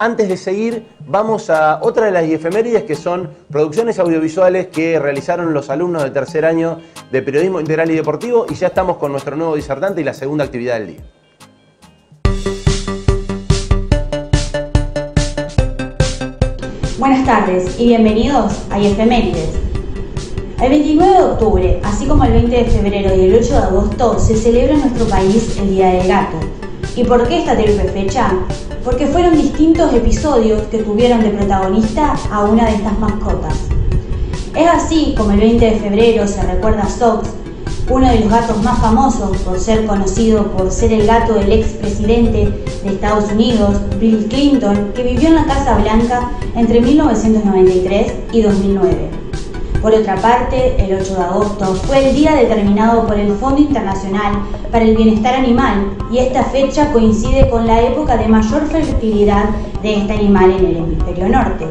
antes de seguir, vamos a otra de las efemérides, que son producciones audiovisuales que realizaron los alumnos de tercer año de Periodismo Integral y Deportivo, y ya estamos con nuestro nuevo disertante y la segunda actividad del día. Buenas tardes y bienvenidos a Efemérides. El 29 de octubre, así como el 20 de febrero y el 8 de agosto, se celebra en nuestro país el Día del Gato. ¿Y por qué esta triple fecha? Porque fueron distintos episodios que tuvieron de protagonista a una de estas mascotas. Es así como el 20 de febrero se recuerda a Sox, uno de los gatos más famosos por ser conocido por ser el gato del expresidente de Estados Unidos, Bill Clinton, que vivió en la Casa Blanca entre 1993 y 2009. Por otra parte, el 8 de agosto fue el día determinado por el Fondo Internacional para el Bienestar Animal, y esta fecha coincide con la época de mayor fertilidad de este animal en el hemisferio norte.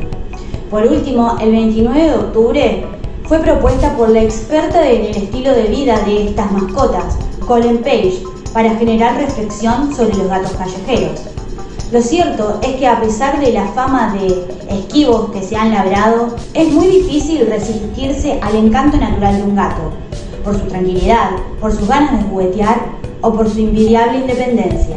Por último, el 29 de octubre fue propuesta por la experta en el estilo de vida de estas mascotas, Colin Page, para generar reflexión sobre los gatos callejeros. Lo cierto es que a pesar de la fama de esquivos que se han labrado, es muy difícil resistirse al encanto natural de un gato, por su tranquilidad, por sus ganas de juguetear o por su envidiable independencia.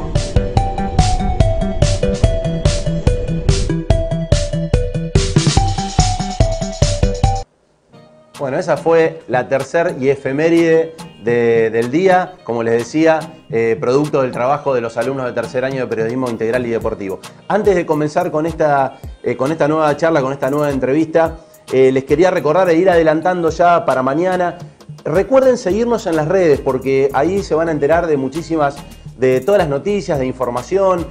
Bueno, esa fue la tercer y efeméride del día, como les decía, producto del trabajo de los alumnos de tercer año de Periodismo Integral y Deportivo. Antes de comenzar con esta nueva charla, con esta nueva entrevista, les quería recordar e ir adelantando ya para mañana. Recuerden seguirnos en las redes, porque ahí se van a enterar de todas las noticias, de información.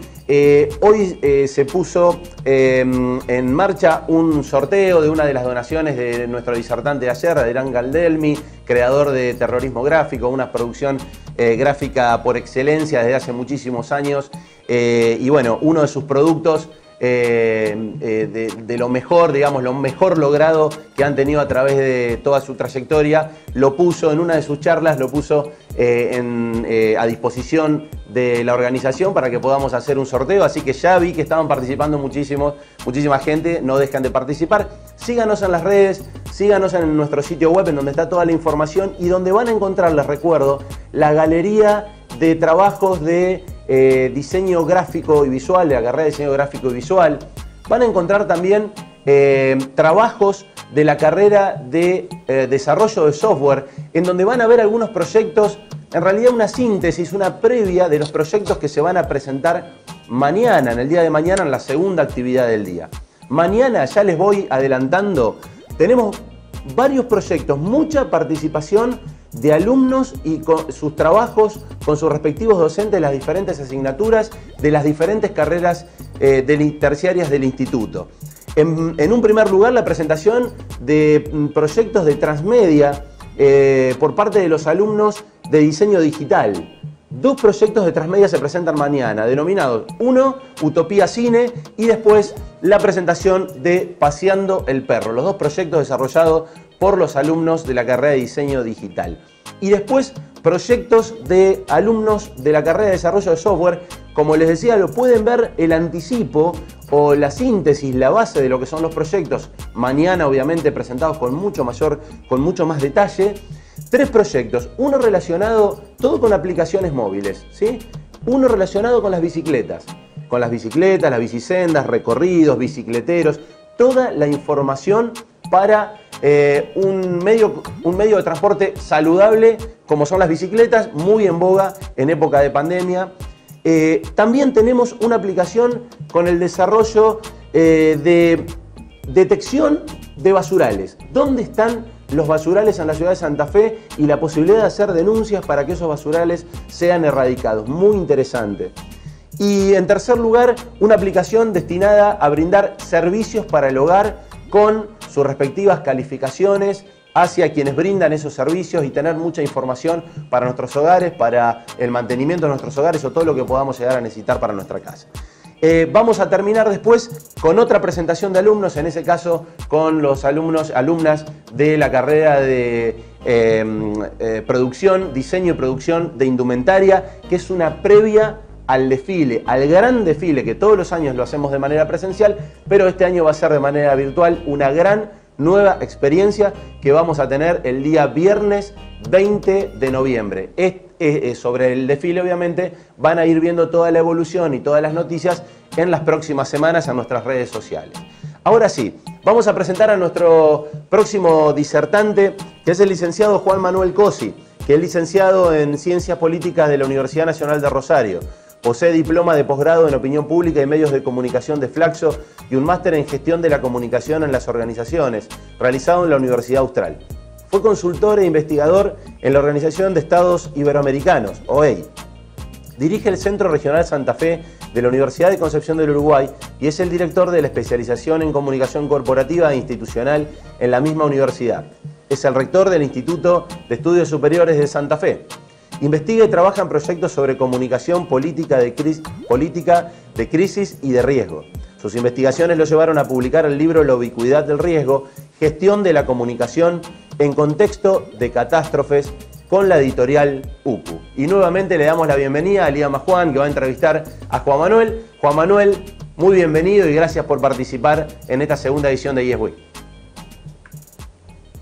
Hoy se puso en marcha un sorteo de una de las donaciones de nuestro disertante de ayer, Adrián Galdelmi, creador de Terrorismo Gráfico, una producción gráfica por excelencia desde hace muchísimos años. Y bueno, uno de sus productos de lo mejor, digamos, lo mejor logrado que han tenido a través de toda su trayectoria, lo puso en una de sus charlas, lo puso a disposición de la organización para que podamos hacer un sorteo. Así que ya vi que estaban participando muchísima gente, no dejan de participar. Síganos en las redes, síganos en nuestro sitio web, en donde está toda la información y donde van a encontrar, les recuerdo, la galería de trabajos de diseño gráfico y visual, de la carrera de diseño gráfico y visual. Van a encontrar también trabajos de la carrera de desarrollo de software, en donde van a ver algunos proyectos, en realidad una síntesis, una previa de los proyectos que se van a presentar mañana, en el día de mañana, en la segunda actividad del día. Mañana, ya les voy adelantando, tenemos varios proyectos, mucha participación de alumnos y con sus trabajos con sus respectivos docentes de las diferentes asignaturas, de las diferentes carreras terciarias del instituto. En un primer lugar, la presentación de proyectos de transmedia por parte de los alumnos de diseño digital. Dos proyectos de transmedia se presentan mañana, denominados: uno, Utopía Cine, y después la presentación de Paseando el Perro. Los dos proyectos desarrollados por los alumnos de la carrera de diseño digital. Y después, proyectos de alumnos de la carrera de desarrollo de software. Como les decía, lo pueden ver el anticipo o la síntesis, la base de lo que son los proyectos, mañana obviamente presentados con mucho más detalle. Tres proyectos, uno relacionado todo con aplicaciones móviles, ¿sí? Uno relacionado con las bicicletas, las bicisendas, recorridos, bicicleteros, toda la información para un medio de transporte saludable como son las bicicletas, muy en boga en época de pandemia. También tenemos una aplicación con el desarrollo de detección de basurales. ¿Dónde están los basurales en la ciudad de Santa Fe? Y la posibilidad de hacer denuncias para que esos basurales sean erradicados. Muy interesante. Y en tercer lugar, una aplicación destinada a brindar servicios para el hogar con sus respectivas calificaciones hacia quienes brindan esos servicios y tener mucha información para nuestros hogares, para el mantenimiento de nuestros hogares o todo lo que podamos llegar a necesitar para nuestra casa. Vamos a terminar después con otra presentación de alumnos, en ese caso con los alumnas de la carrera de producción, diseño y producción de indumentaria, que es una previa al desfile, al gran desfile, que todos los años lo hacemos de manera presencial, pero este año va a ser de manera virtual, una gran nueva experiencia que vamos a tener el día viernes 20 de noviembre. Sobre el desfile, obviamente, van a ir viendo toda la evolución y todas las noticias en las próximas semanas en nuestras redes sociales. Ahora sí, vamos a presentar a nuestro próximo disertante, que es el licenciado Juan Manuel Cosi, que es licenciado en Ciencias Políticas de la Universidad Nacional de Rosario. Posee diploma de posgrado en Opinión Pública y Medios de Comunicación de Flaxo y un máster en Gestión de la Comunicación en las Organizaciones, realizado en la Universidad Austral. Fue consultor e investigador en la Organización de Estados Iberoamericanos, OEI. Dirige el Centro Regional Santa Fe de la Universidad de Concepción del Uruguay y es el director de la especialización en Comunicación Corporativa e Institucional en la misma universidad. Es el rector del Instituto de Estudios Superiores de Santa Fe. Investiga y trabaja en proyectos sobre comunicación política de crisis y de riesgo. Sus investigaciones lo llevaron a publicar el libro La ubicuidad del riesgo, gestión de la comunicación en contexto de catástrofes, con la editorial UPU. Y nuevamente le damos la bienvenida a Liama Juan, que va a entrevistar a Juan Manuel. Juan Manuel, muy bienvenido y gracias por participar en esta segunda edición de IES Week.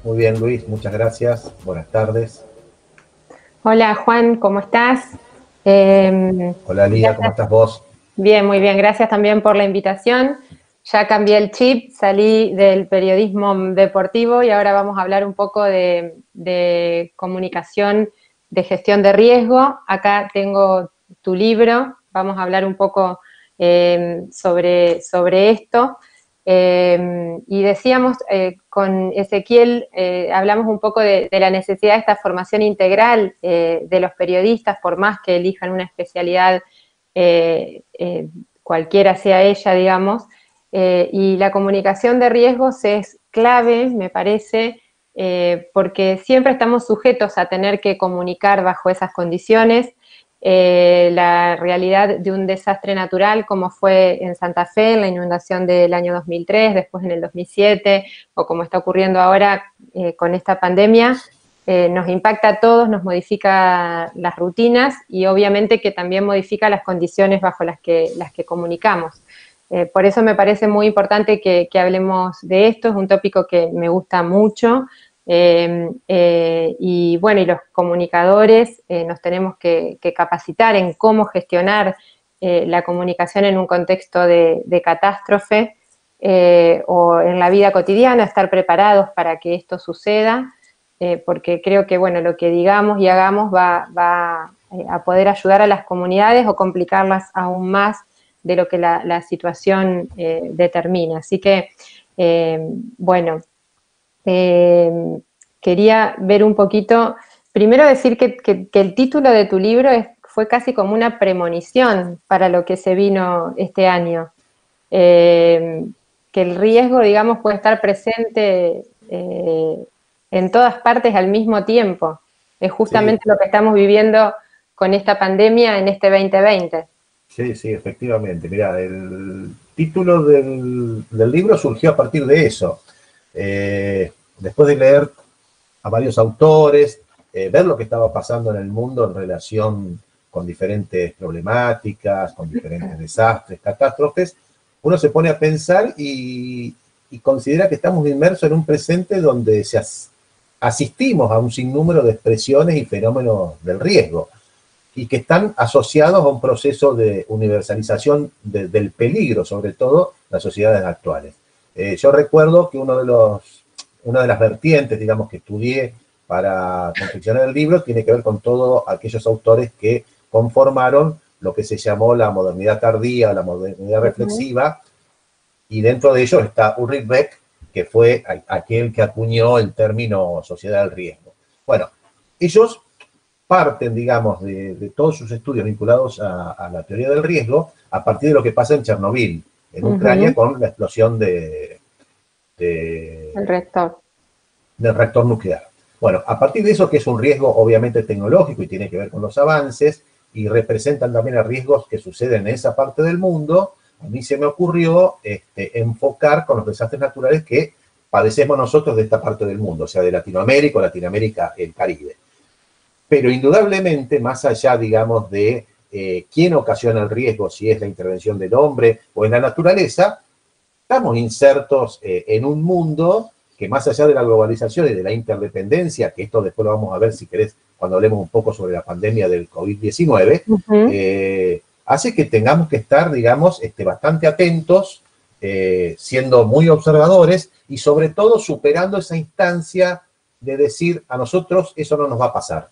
Muy bien, Luis, muchas gracias. Buenas tardes. Hola, Juan, ¿cómo estás? Hola, Lía, ¿cómo estás vos? Bien, muy bien. Gracias también por la invitación. Ya cambié el chip, salí del periodismo deportivo y ahora vamos a hablar un poco de comunicación, de gestión de riesgo. Acá tengo tu libro, vamos a hablar un poco sobre esto. Y decíamos, con Ezequiel, hablamos un poco de la necesidad de esta formación integral de los periodistas, por más que elijan una especialidad, cualquiera sea ella, digamos. Y la comunicación de riesgos es clave, me parece, porque siempre estamos sujetos a tener que comunicar bajo esas condiciones. La realidad de un desastre natural como fue en Santa Fe, en la inundación del año 2003, después en el 2007, o como está ocurriendo ahora con esta pandemia, nos impacta a todos, nos modifica las rutinas y obviamente que también modifica las condiciones bajo las que comunicamos. Por eso me parece muy importante que hablemos de esto, es un tópico que me gusta mucho. Y bueno, y los comunicadores nos tenemos que capacitar en cómo gestionar la comunicación en un contexto de catástrofe o en la vida cotidiana, estar preparados para que esto suceda, porque creo que bueno, lo que digamos y hagamos va a poder ayudar a las comunidades o complicarlas aún más de lo que la situación determina. Así que, bueno, quería ver un poquito, primero decir que el título de tu libro fue casi como una premonición para lo que se vino este año, que el riesgo, digamos, puede estar presente en todas partes al mismo tiempo. Es justamente lo que estamos viviendo con esta pandemia en este 2020. Sí, sí, efectivamente. Mirá, el título del libro surgió a partir de eso. Después de leer a varios autores, ver lo que estaba pasando en el mundo en relación con diferentes problemáticas, con diferentes desastres, catástrofes, uno se pone a pensar y considera que estamos inmersos en un presente donde asistimos a un sinnúmero de expresiones y fenómenos del riesgo, y que están asociados a un proceso de universalización del peligro, sobre todo en las sociedades actuales. Yo recuerdo que una de las vertientes, digamos, que estudié para confeccionar el libro tiene que ver con todos aquellos autores que conformaron lo que se llamó la modernidad tardía, la modernidad reflexiva, y dentro de ellos está Ulrich Beck, que fue aquel que acuñó el término sociedad del riesgo. Bueno, ellos parten, digamos, de todos sus estudios vinculados a la teoría del riesgo a partir de lo que pasa en Chernobyl, en Ucrania, con la explosión del reactor nuclear. Bueno, a partir de eso, que es un riesgo obviamente tecnológico y tiene que ver con los avances, y representan también a riesgos que suceden en esa parte del mundo, a mí se me ocurrió enfocar con los desastres naturales que padecemos nosotros de esta parte del mundo, o sea, de Latinoamérica, el Caribe. Pero indudablemente, más allá, digamos, de quién ocasiona el riesgo, si es la intervención del hombre o en la naturaleza, estamos insertos en un mundo que más allá de la globalización y de la interdependencia, que esto después lo vamos a ver si querés cuando hablemos un poco sobre la pandemia del COVID-19, hace que tengamos que estar, digamos, bastante atentos, siendo muy observadores y sobre todo superando esa instancia de decir a nosotros eso no nos va a pasar.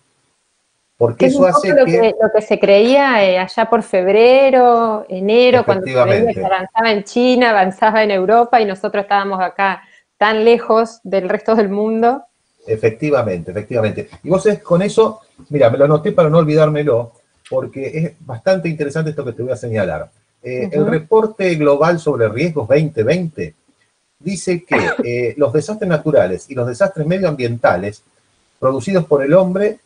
Porque eso hace lo que se creía allá por febrero, enero, cuando se veía que avanzaba en China, avanzaba en Europa y nosotros estábamos acá tan lejos del resto del mundo. Efectivamente, efectivamente. Y vos con eso, mira, me lo anoté para no olvidármelo, porque es bastante interesante esto que te voy a señalar. El reporte global sobre riesgos 2020 dice que los desastres naturales y los desastres medioambientales producidos por el hombre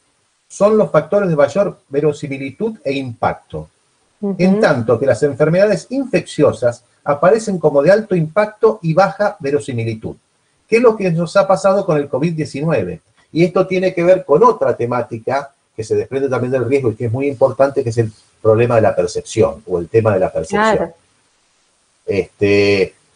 son los factores de mayor verosimilitud e impacto, en tanto que las enfermedades infecciosas aparecen como de alto impacto y baja verosimilitud. ¿Qué es lo que nos ha pasado con el COVID-19? Y esto tiene que ver con otra temática que se desprende también del riesgo y que es muy importante, que es el problema de la percepción, o el tema de la percepción. Claro.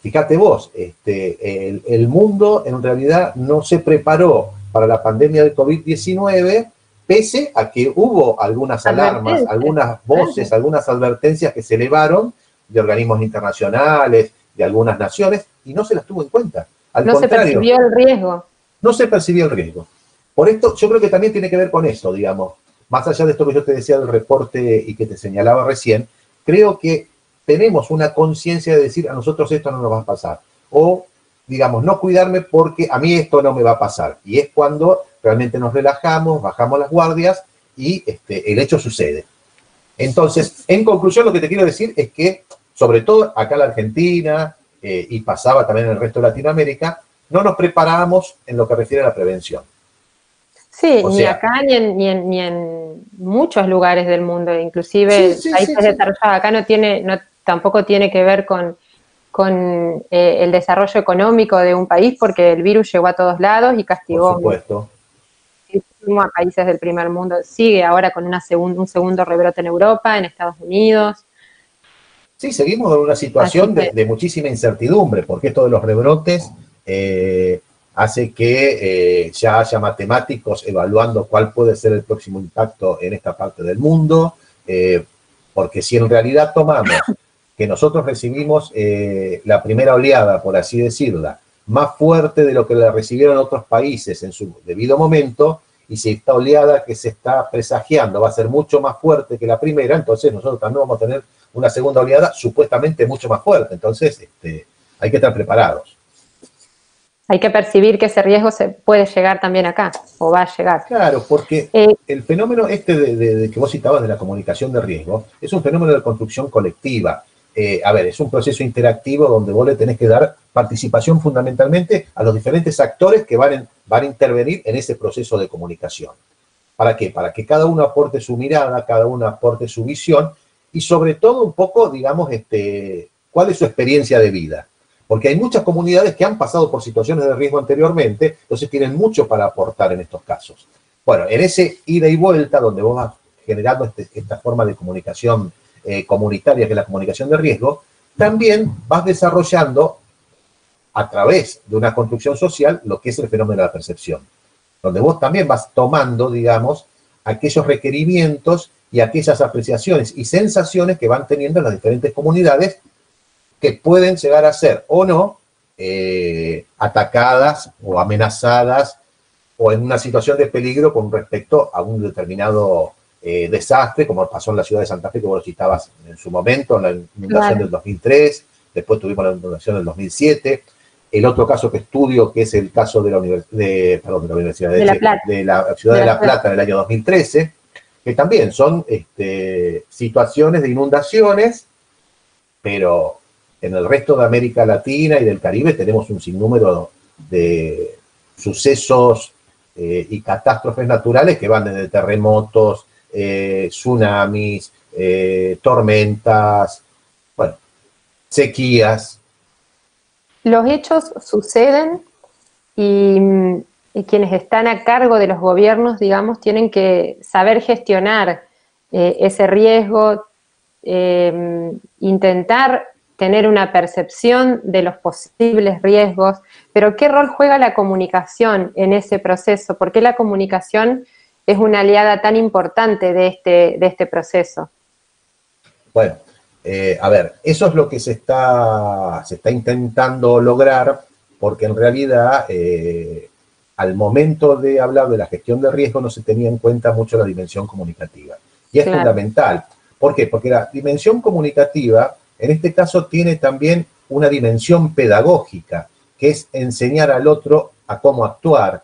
Fíjate vos, el mundo en realidad no se preparó para la pandemia del COVID-19, pese a que hubo algunas alarmas, algunas voces, algunas advertencias que se elevaron de organismos internacionales, de algunas naciones, y no se las tuvo en cuenta. Al contrario, se percibió el riesgo. No se percibió el riesgo. Por esto, yo creo que también tiene que ver con eso, digamos. Más allá de esto que yo te decía del reporte y que te señalaba recién, creo que tenemos una conciencia de decir, a nosotros esto no nos va a pasar. O, digamos, no cuidarme porque a mí esto no me va a pasar. Y es cuando realmente nos relajamos, bajamos las guardias y el hecho sucede. Entonces, en conclusión, lo que te quiero decir es que, sobre todo acá en la Argentina, y pasaba también en el resto de Latinoamérica, no nos preparábamos en lo que refiere a la prevención. Sí, ni acá ni en muchos lugares del mundo, inclusive países desarrollados. Acá tampoco tiene que ver con el desarrollo económico de un país, porque el virus llegó a todos lados y castigó. Por supuesto. A países del primer mundo. Sigue ahora con un segundo rebrote en Europa, en Estados Unidos. Sí, seguimos en una situación de muchísima incertidumbre, porque esto de los rebrotes hace que ya haya matemáticos evaluando cuál puede ser el próximo impacto en esta parte del mundo, porque si en realidad tomamos que nosotros recibimos la primera oleada, por así decirla, más fuerte de lo que la recibieron otros países en su debido momento, y si esta oleada que se está presagiando va a ser mucho más fuerte que la primera, entonces nosotros también vamos a tener una segunda oleada supuestamente mucho más fuerte. Entonces hay que estar preparados. Hay que percibir que ese riesgo se puede llegar también acá, o va a llegar. Claro, porque el fenómeno de que vos citabas de la comunicación de riesgo es un fenómeno de construcción colectiva. Es un proceso interactivo donde vos le tenés que dar participación fundamentalmente a los diferentes actores que van a intervenir en ese proceso de comunicación. ¿Para qué? Para que cada uno aporte su mirada, cada uno aporte su visión y sobre todo un poco, digamos, cuál es su experiencia de vida. Porque hay muchas comunidades que han pasado por situaciones de riesgo anteriormente, entonces tienen mucho para aportar en estos casos. Bueno, en ese ida y vuelta, donde vos vas generando esta forma de comunicación comunitaria, que es la comunicación de riesgo, también vas desarrollando a través de una construcción social lo que es el fenómeno de la percepción, donde vos también vas tomando, digamos, aquellos requerimientos y aquellas apreciaciones y sensaciones que van teniendo las diferentes comunidades que pueden llegar a ser o no atacadas o amenazadas o en una situación de peligro con respecto a un determinado desastre, como pasó en la ciudad de Santa Fe, que vos lo citabas en su momento, en la inundación del 2003, después tuvimos la inundación del 2007, el otro caso que estudio, que es el caso de la ciudad de La Plata en el año 2013, que también son situaciones de inundaciones, pero en el resto de América Latina y del Caribe tenemos un sinnúmero de sucesos y catástrofes naturales que van desde terremotos, tsunamis, tormentas, sequías. Los hechos suceden y quienes están a cargo de los gobiernos, digamos, tienen que saber gestionar ese riesgo, intentar tener una percepción de los posibles riesgos, pero ¿qué rol juega la comunicación en ese proceso? ¿Por qué la comunicación es una aliada tan importante de este proceso? Bueno, a ver, eso es lo que se está intentando lograr, porque en realidad al momento de hablar de la gestión de riesgo no se tenía en cuenta mucho la dimensión comunicativa. Y es fundamental. ¿Por qué? Porque la dimensión comunicativa, en este caso, tiene también una dimensión pedagógica, que es enseñar al otro a cómo actuar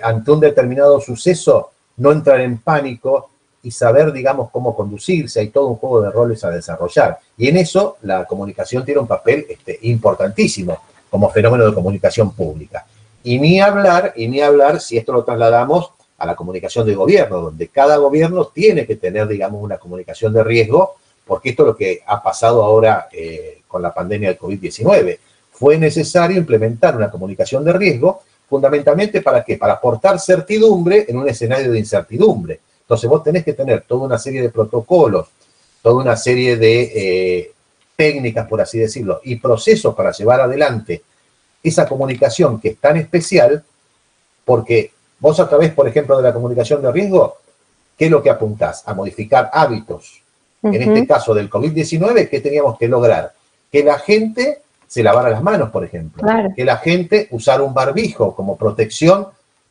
ante un determinado suceso, no entrar en pánico y saber, digamos, cómo conducirse. Hay todo un juego de roles a desarrollar. Y en eso la comunicación tiene un papel importantísimo como fenómeno de comunicación pública. Y ni hablar si esto lo trasladamos a la comunicación de gobierno, donde cada gobierno tiene que tener, digamos, una comunicación de riesgo, porque esto es lo que ha pasado ahora con la pandemia del COVID-19. Fue necesario implementar una comunicación de riesgo, fundamentalmente ¿para qué? Para aportar certidumbre en un escenario de incertidumbre. Entonces vos tenés que tener toda una serie de protocolos, toda una serie de técnicas, por así decirlo, y procesos para llevar adelante esa comunicación que es tan especial, porque vos a través, por ejemplo, de la comunicación de riesgo, ¿qué es lo que apuntás? A modificar hábitos. En este caso del COVID-19, ¿qué teníamos que lograr? Que la gente se lavara las manos, por ejemplo. Claro. Que la gente usara un barbijo como protección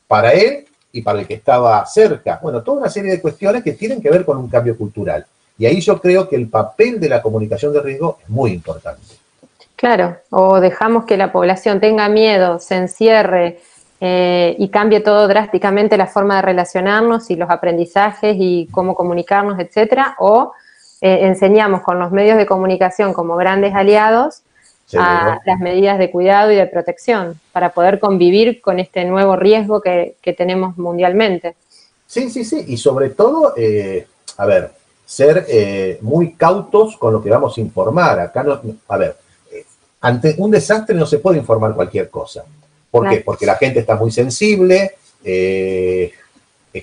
para él y para el que estaba cerca. Bueno, toda una serie de cuestiones que tienen que ver con un cambio cultural. Y ahí yo creo que el papel de la comunicación de riesgo es muy importante. Claro, o dejamos que la población tenga miedo, se encierre y cambie todo drásticamente la forma de relacionarnos y los aprendizajes y cómo comunicarnos, etcétera, o enseñamos con los medios de comunicación como grandes aliados a las medidas de cuidado y de protección para poder convivir con este nuevo riesgo que tenemos mundialmente. Sí, sí, sí, y sobre todo, ser muy cautos con lo que vamos a informar. Acá no, ante un desastre no se puede informar cualquier cosa. ¿Por qué? Porque la gente está muy sensible, es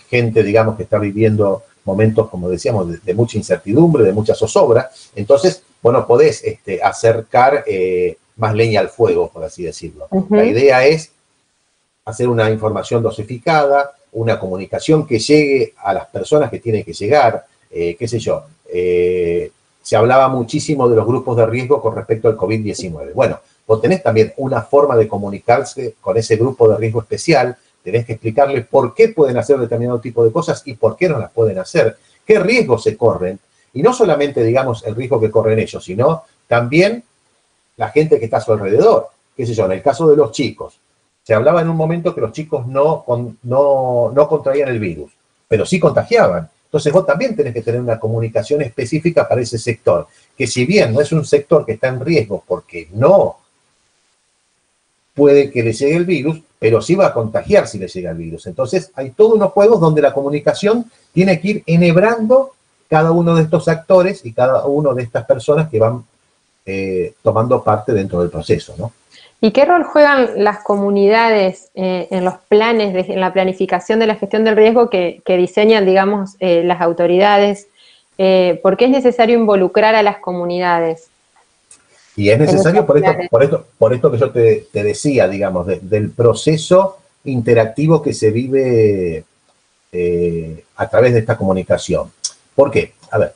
gente, digamos, que está viviendo momentos, como decíamos, de mucha incertidumbre, de mucha zozobra. Entonces, bueno, podés acercar más leña al fuego, por así decirlo. La idea es hacer una información dosificada, una comunicación que llegue a las personas que tiene que llegar, qué sé yo. Se hablaba muchísimo de los grupos de riesgo con respecto al COVID-19. Bueno, vos tenés también una forma de comunicarse con ese grupo de riesgo especial, tenés que explicarles por qué pueden hacer determinado tipo de cosas y por qué no las pueden hacer, qué riesgos se corren, y no solamente, digamos, el riesgo que corren ellos, sino también la gente que está a su alrededor. Qué sé yo, en el caso de los chicos, se hablaba en un momento que los chicos no contraían el virus, pero sí contagiaban. Entonces vos también tenés que tener una comunicación específica para ese sector, que si bien no es un sector que está en riesgo porque no puede que le llegue el virus, pero sí va a contagiar si le llega el virus. Entonces hay todos unos juegos donde la comunicación tiene que ir enhebrando cada uno de estos actores y cada uno de estas personas que van tomando parte dentro del proceso, ¿no? ¿Y qué rol juegan las comunidades en los planes, en la planificación de la gestión del riesgo que diseñan, digamos, las autoridades? ¿Por qué es necesario involucrar a las comunidades? Y es necesario por esto que yo te decía, digamos, del proceso interactivo que se vive a través de esta comunicación. ¿Por qué? A ver,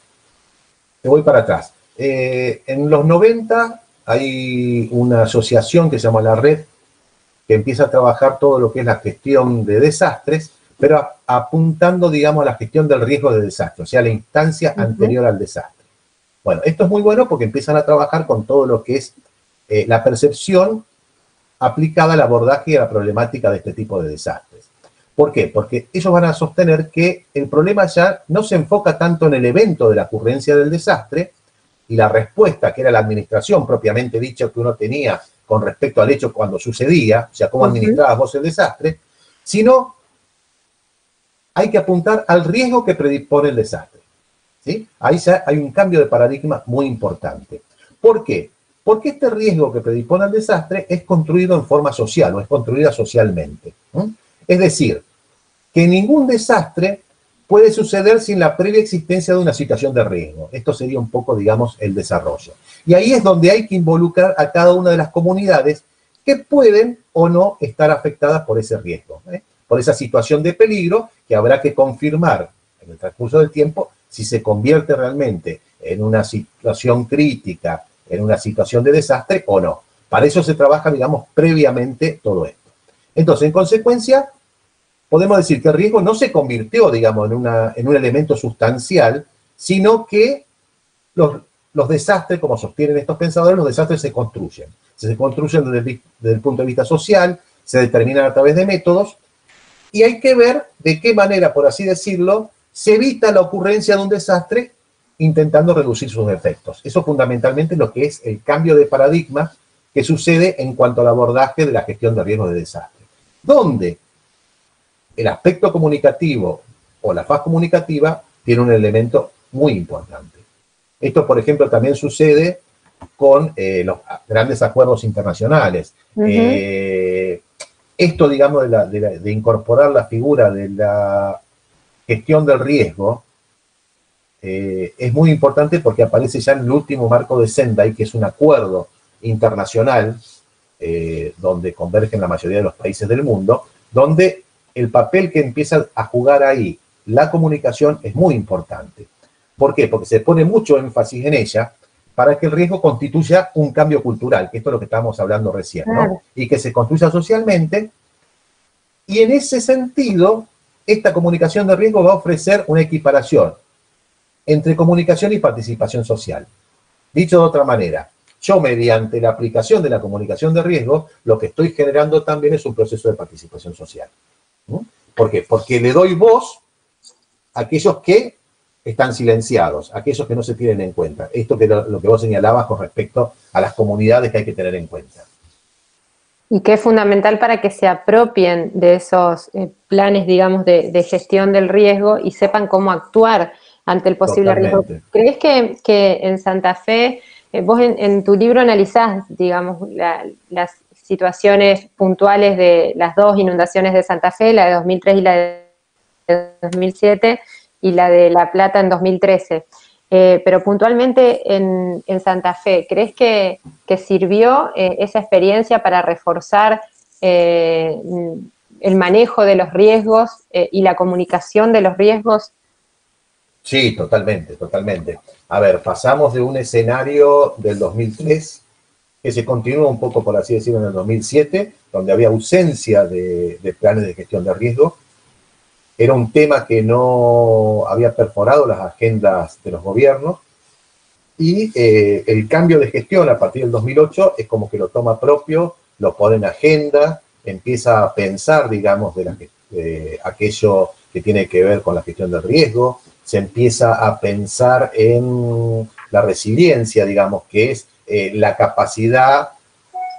me voy para atrás. En los 90 hay una asociación que se llama La Red, que empieza a trabajar todo lo que es la gestión de desastres, pero apuntando, digamos, a la gestión del riesgo de desastre, o sea, la instancia anterior al desastre. Bueno, esto es muy bueno porque empiezan a trabajar con todo lo que es la percepción aplicada al abordaje y a la problemática de este tipo de desastres. ¿Por qué? Porque ellos van a sostener que el problema ya no se enfoca tanto en el evento de la ocurrencia del desastre y la respuesta, que era la administración propiamente dicha que uno tenía con respecto al hecho cuando sucedía, o sea, cómo administrabas vos el desastre, sino hay que apuntar al riesgo que predispone el desastre. ¿Sí? Ahí ya hay un cambio de paradigma muy importante. ¿Por qué? Porque este riesgo que predispone al desastre es construido en forma social o es construida socialmente. Es decir, que ningún desastre puede suceder sin la previa existencia de una situación de riesgo. Esto sería un poco, digamos, el desarrollo. Y ahí es donde hay que involucrar a cada una de las comunidades que pueden o no estar afectadas por ese riesgo, por esa situación de peligro que habrá que confirmar en el transcurso del tiempo si se convierte realmente en una situación crítica, en una situación de desastre o no. Para eso se trabaja, digamos, previamente todo esto. Entonces, en consecuencia, podemos decir que el riesgo no se convirtió, digamos, en un elemento sustancial, sino que los desastres, como sostienen estos pensadores, los desastres se construyen. Se construyen desde el punto de vista social, se determinan a través de métodos, y hay que ver de qué manera, por así decirlo, se evita la ocurrencia de un desastre intentando reducir sus efectos. Eso fundamentalmente es lo que es el cambio de paradigma que sucede en cuanto al abordaje de la gestión de riesgos de desastre. Donde el aspecto comunicativo o la faz comunicativa tiene un elemento muy importante. Esto, por ejemplo, también sucede con los grandes acuerdos internacionales. Esto, digamos, de incorporar la figura de la gestión del riesgo es muy importante porque aparece ya en el último marco de Sendai, que es un acuerdo internacional donde convergen la mayoría de los países del mundo, donde el papel que empieza a jugar ahí la comunicación es muy importante. ¿Por qué? Porque se pone mucho énfasis en ella para que el riesgo constituya un cambio cultural, que esto es lo que estábamos hablando recién, ¿no? Claro. Y que se construya socialmente. Y en ese sentido, esta comunicación de riesgo va a ofrecer una equiparación entre comunicación y participación social. Dicho de otra manera, yo mediante la aplicación de la comunicación de riesgo, lo que estoy generando también es un proceso de participación social. ¿Por qué? Porque le doy voz a aquellos que están silenciados, a aquellos que no se tienen en cuenta. Esto que lo que vos señalabas con respecto a las comunidades que hay que tener en cuenta. Y que es fundamental para que se apropien de esos planes, digamos, de gestión del riesgo y sepan cómo actuar ante el posible riesgo. ¿Crees que en Santa Fe, vos en tu libro analizás, digamos, las situaciones puntuales de las dos inundaciones de Santa Fe, la de 2003 y la de 2007, y la de La Plata en 2013? Pero puntualmente en Santa Fe, ¿crees que sirvió esa experiencia para reforzar el manejo de los riesgos y la comunicación de los riesgos? Sí, totalmente, totalmente. A ver, pasamos de un escenario del 2003 que se continúa un poco, por así decirlo, en el 2007, donde había ausencia de planes de gestión de riesgo. Era un tema que no había perforado las agendas de los gobiernos y el cambio de gestión a partir del 2008 es como que lo toma propio, lo pone en agenda, empieza a pensar, digamos, de aquello que tiene que ver con la gestión del riesgo, se empieza a pensar en la resiliencia, digamos, que es la capacidad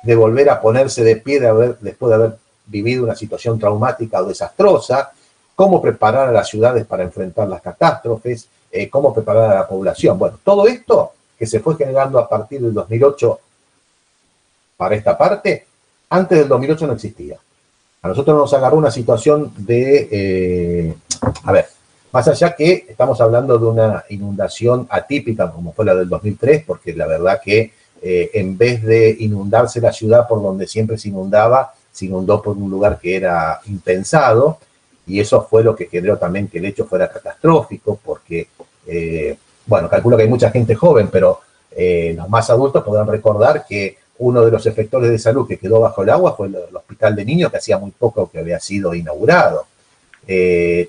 de volver a ponerse de pie después de haber vivido una situación traumática o desastrosa, cómo preparar a las ciudades para enfrentar las catástrofes, cómo preparar a la población. Bueno, todo esto que se fue generando a partir del 2008 para esta parte, antes del 2008 no existía. A nosotros nos agarró una situación de, más allá que estamos hablando de una inundación atípica como fue la del 2003, porque la verdad que en vez de inundarse la ciudad por donde siempre se inundaba, se inundó por un lugar que era impensado, y eso fue lo que generó también que el hecho fuera catastrófico, porque, bueno, calculo que hay mucha gente joven, pero los más adultos podrán recordar que uno de los efectores de salud que quedó bajo el agua fue el hospital de niños, que hacía muy poco que había sido inaugurado.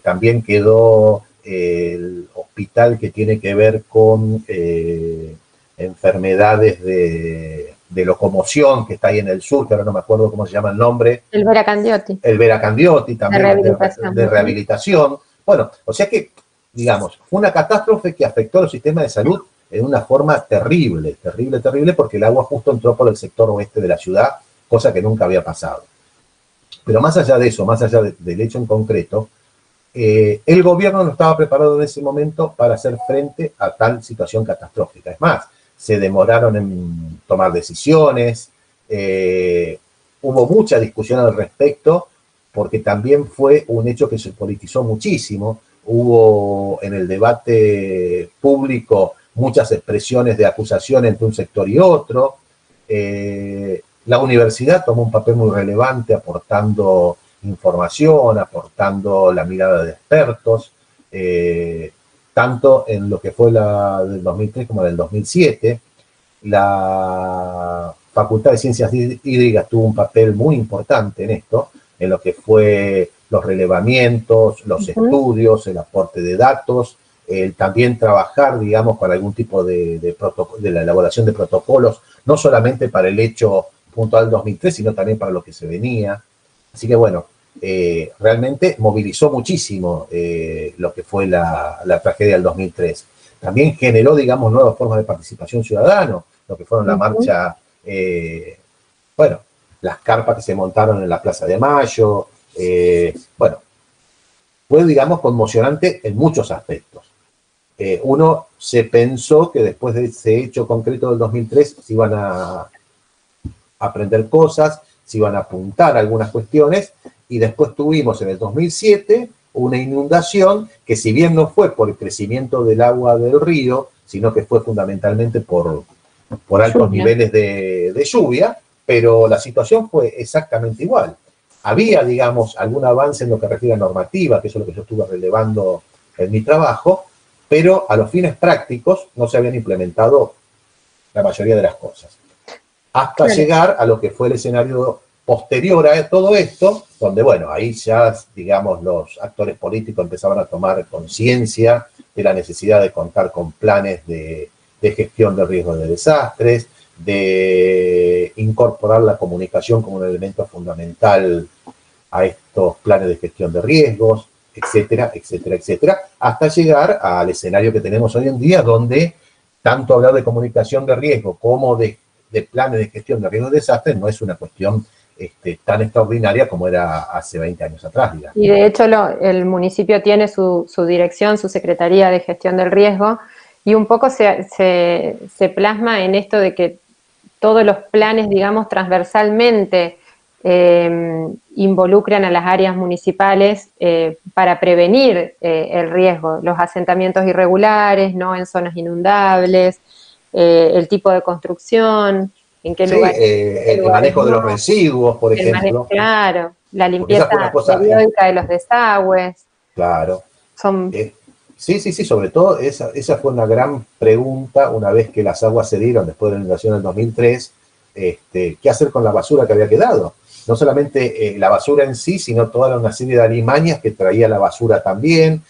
También quedó el hospital que tiene que ver con enfermedades de locomoción, que está ahí en el sur, que ahora no me acuerdo cómo se llama el nombre. El Vera Candioti. El Vera Candioti también, de rehabilitación. Bueno, o sea que, digamos, fue una catástrofe que afectó a los sistemas de salud en una forma terrible, terrible, terrible, porque el agua justo entró por el sector oeste de la ciudad, cosa que nunca había pasado. Pero más allá de eso, más allá del hecho en concreto, el gobierno no estaba preparado en ese momento para hacer frente a tal situación catastrófica. Es más, se demoraron en tomar decisiones, hubo mucha discusión al respecto, porque también fue un hecho que se politizó muchísimo, hubo en el debate público muchas expresiones de acusación entre un sector y otro. La universidad tomó un papel muy relevante aportando información, aportando la mirada de expertos, tanto en lo que fue la del 2003 como la del 2007. La Facultad de Ciencias Hídricas tuvo un papel muy importante en esto, en lo que fue los relevamientos, los estudios, el aporte de datos, el también trabajar, digamos, con algún tipo de la elaboración de protocolos, no solamente para el hecho puntual 2003, sino también para lo que se venía. Así que bueno, realmente movilizó muchísimo lo que fue la tragedia del 2003. También generó, digamos, nuevas formas de participación ciudadana, lo que fueron la marcha, bueno, las carpas que se montaron en la Plaza de Mayo, bueno, fue, digamos, conmocionante en muchos aspectos. Uno se pensó que después de ese hecho concreto del 2003 se iban a aprender cosas, se iban a apuntar algunas cuestiones, y después tuvimos en el 2007 una inundación que, si bien no fue por el crecimiento del agua del río, sino que fue fundamentalmente por altos niveles de lluvia, pero la situación fue exactamente igual. Había, digamos, algún avance en lo que refiere a normativa, que eso es lo que yo estuve relevando en mi trabajo, pero a los fines prácticos no se habían implementado la mayoría de las cosas. Hasta llegar a lo que fue el escenario posterior a todo esto, donde, bueno, ahí ya, digamos, los actores políticos empezaban a tomar conciencia de la necesidad de contar con planes de gestión de riesgos de desastres, de incorporar la comunicación como un elemento fundamental a estos planes de gestión de riesgos, etcétera, etcétera, etcétera, hasta llegar al escenario que tenemos hoy en día, donde tanto hablar de comunicación de riesgo como de planes de gestión de riesgos de desastres no es una cuestión tan extraordinaria como era hace 20 años atrás, digamos. Y de hecho el municipio tiene su dirección, su Secretaría de Gestión del Riesgo, y un poco se plasma en esto de que todos los planes, digamos, transversalmente involucran a las áreas municipales para prevenir el riesgo, los asentamientos irregulares, no en zonas inundables, el tipo de construcción, en qué lugar. El manejo de los residuos, por ejemplo. Claro, la limpieza periódica de los desagües. Claro. Sí, sobre todo esa fue una gran pregunta una vez que las aguas se dieron después de la inundación del 2003, ¿qué hacer con la basura que había quedado? No solamente la basura en sí, sino toda una serie de alimañas que traía la basura también.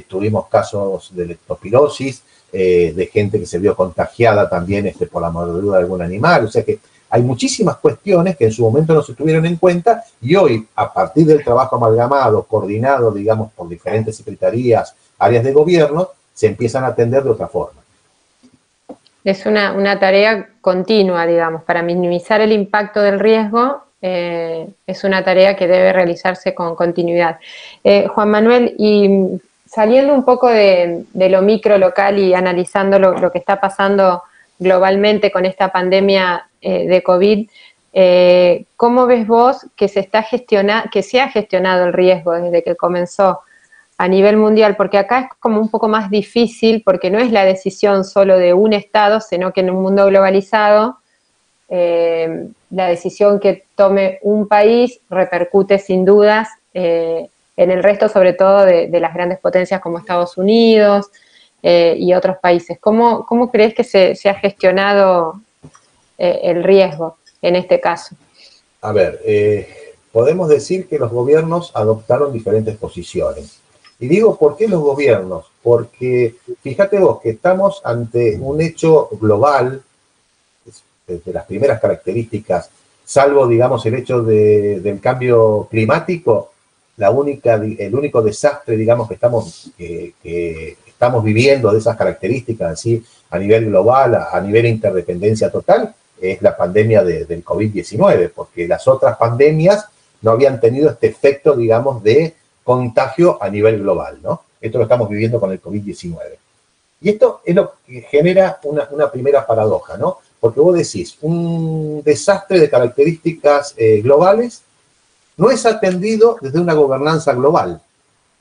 Tuvimos casos de leptospirosis, de gente que se vio contagiada también por la mordedura de algún animal. O sea que hay muchísimas cuestiones que en su momento no se tuvieron en cuenta, y hoy, a partir del trabajo amalgamado, coordinado, digamos, por diferentes secretarías, áreas de gobierno, se empiezan a atender de otra forma. Es una tarea continua, digamos, para minimizar el impacto del riesgo. Es una tarea que debe realizarse con continuidad. Juan Manuel, y saliendo un poco de lo micro local y analizando lo que está pasando globalmente con esta pandemia de COVID, ¿cómo ves vos que se ha gestionado el riesgo desde que comenzó a nivel mundial? Porque acá es como un poco más difícil, porque no es la decisión solo de un Estado, sino que en un mundo globalizado, la decisión que tome un país repercute sin dudas en el resto, sobre todo de las grandes potencias como Estados Unidos y otros países. ¿Cómo crees que se ha gestionado el riesgo en este caso? A ver, podemos decir que los gobiernos adoptaron diferentes posiciones. Y digo, ¿por qué los gobiernos? Porque fíjate vos que estamos ante un hecho global, de las primeras características, salvo, digamos, el hecho del cambio climático, el único desastre, digamos, que estamos viviendo de esas características, así, a nivel global, a nivel de interdependencia total, es la pandemia del COVID-19, porque las otras pandemias no habían tenido este efecto, digamos, de contagio a nivel global, ¿no? Esto lo estamos viviendo con el COVID-19. Y esto es lo que genera una primera paradoja, ¿no? Porque vos decís, un desastre de características globales no es atendido desde una gobernanza global,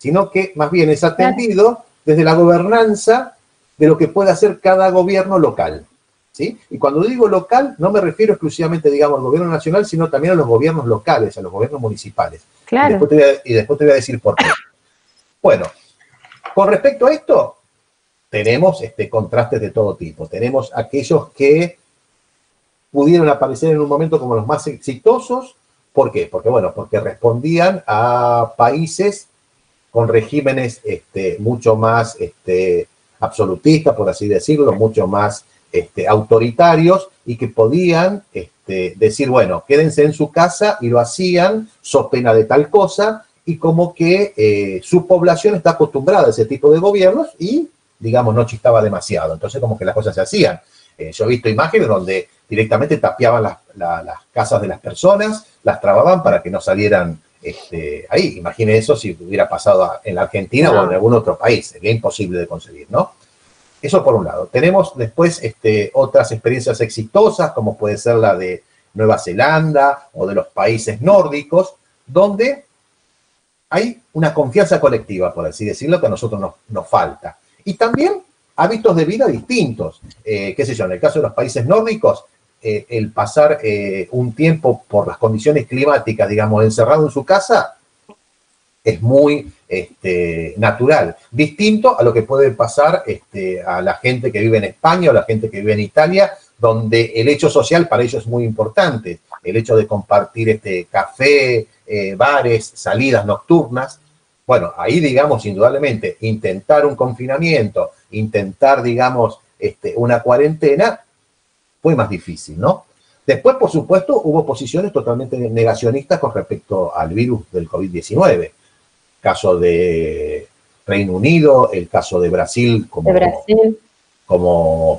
sino que más bien es atendido desde la gobernanza de lo que puede hacer cada gobierno local, ¿sí? Y cuando digo local, no me refiero exclusivamente, digamos, al gobierno nacional, sino también a los gobiernos locales, a los gobiernos municipales. Claro. Y después te voy a decir por qué. Bueno, con respecto a esto, tenemos contrastes de todo tipo. Tenemos aquellos que pudieron aparecer en un momento como los más exitosos. ¿Por qué? Porque, bueno, porque respondían a países con regímenes mucho más absolutistas, por así decirlo, mucho más autoritarios, y que podían decir, bueno, quédense en su casa, y lo hacían, so pena de tal cosa, y como que su población está acostumbrada a ese tipo de gobiernos y, digamos, no chistaba demasiado. Entonces, como que las cosas se hacían. Yo he visto imágenes donde directamente tapiaban las casas de las personas, las trababan para que no salieran ahí. Imagine eso si hubiera pasado en la Argentina o en algún otro país. Sería imposible de conseguir, ¿no? Eso por un lado. Tenemos después otras experiencias exitosas, como puede ser la de Nueva Zelanda o de los países nórdicos, donde hay una confianza colectiva, por así decirlo, que a nosotros nos falta. Y también hábitos de vida distintos. Qué sé yo, en el caso de los países nórdicos, el pasar un tiempo por las condiciones climáticas, digamos, encerrado en su casa, es muy natural. Distinto a lo que puede pasar a la gente que vive en España o la gente que vive en Italia, donde el hecho social para ellos es muy importante. El hecho de compartir café, bares, salidas nocturnas. Bueno, ahí, digamos, indudablemente, intentar un confinamiento, intentar, digamos, una cuarentena, fue más difícil, ¿no? Después, por supuesto, hubo posiciones totalmente negacionistas con respecto al virus del COVID-19. Caso de Reino Unido, el caso de Brasil como